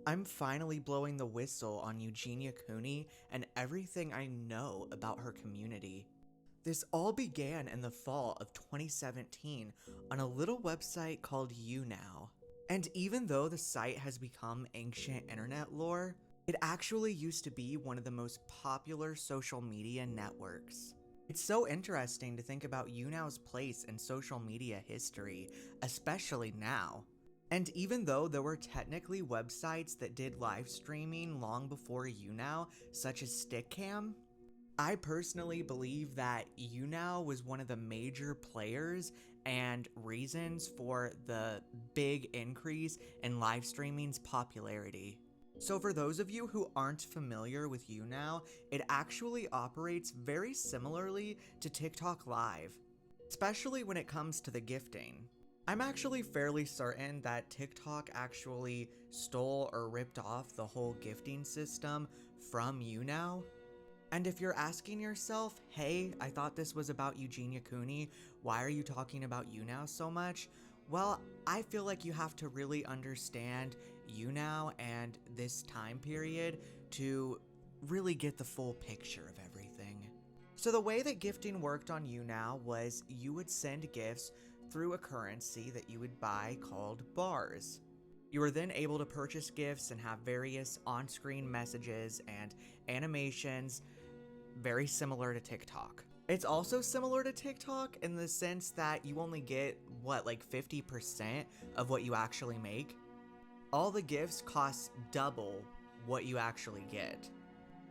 I'm finally blowing the whistle on Eugenia Cooney and everything I know about her community. This all began in the fall of 2017 on a little website called YouNow. And even though the site has become ancient internet lore, it actually used to be one of the most popular social media networks. It's so interesting to think about YouNow's place in social media history, especially now. And even though there were technically websites that did live streaming long before YouNow, such as Stickcam, I personally believe that YouNow was one of the major players and reasons for the big increase in live streaming's popularity. So for those of you who aren't familiar with YouNow, it actually operates very similarly to TikTok Live, especially when it comes to the gifting. I'm actually fairly certain that TikTok actually stole or ripped off the whole gifting system from YouNow. And if you're asking yourself, hey, I thought this was about Eugenia Cooney, why are you talking about YouNow so much? Well, I feel like you have to really understand YouNow and this time period to really get the full picture of everything. So the way that gifting worked on YouNow was you would send gifts through a currency that you would buy called bars. You were then able to purchase gifts and have various on-screen messages and animations very similar to TikTok. It's also similar to TikTok in the sense that you only get, like 50% of what you actually make? All the gifts cost double what you actually get.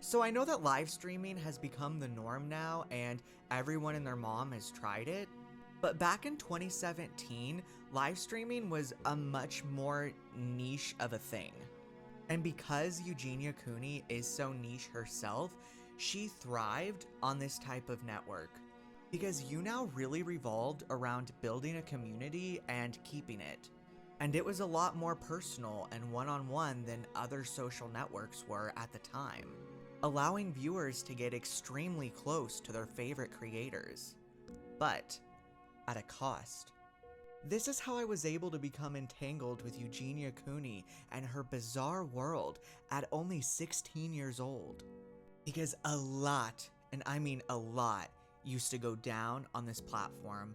So I know that live streaming has become the norm now and everyone and their mom has tried it, but back in 2017, live streaming was a much more niche of a thing. And because Eugenia Cooney is so niche herself, she thrived on this type of network. Because YouNow really revolved around building a community and keeping it. And it was a lot more personal and one-on-one than other social networks were at the time, allowing viewers to get extremely close to their favorite creators. But at a cost. This is how I was able to become entangled with Eugenia Cooney and her bizarre world at only 16 years old. Because a lot, and I mean a lot, used to go down on this platform.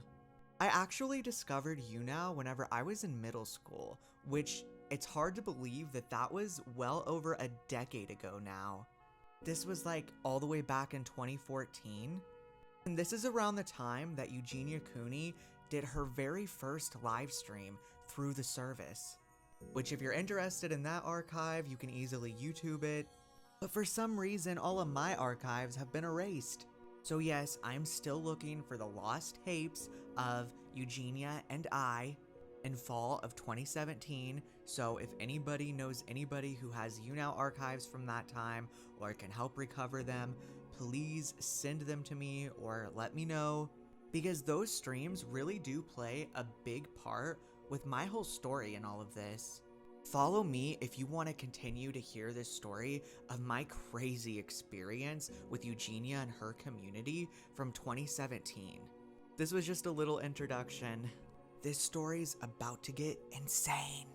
I actually discovered YouNow whenever I was in middle school, which it's hard to believe that that was well over a decade ago now. This was like all the way back in 2014. And this is around the time that Eugenia Cooney did her very first live stream through the service. Which if you're interested in that archive, you can easily YouTube it. But for some reason, all of my archives have been erased. So yes, I'm still looking for the lost tapes of Eugenia and I in fall of 2017, so if anybody knows anybody who has YouNow archives from that time or can help recover them, please send them to me or let me know, because those streams really do play a big part with my whole story in all of this. Follow me if you want to continue to hear this story of my crazy experience with Eugenia and her community from 2017. This was just a little introduction. This story's about to get insane.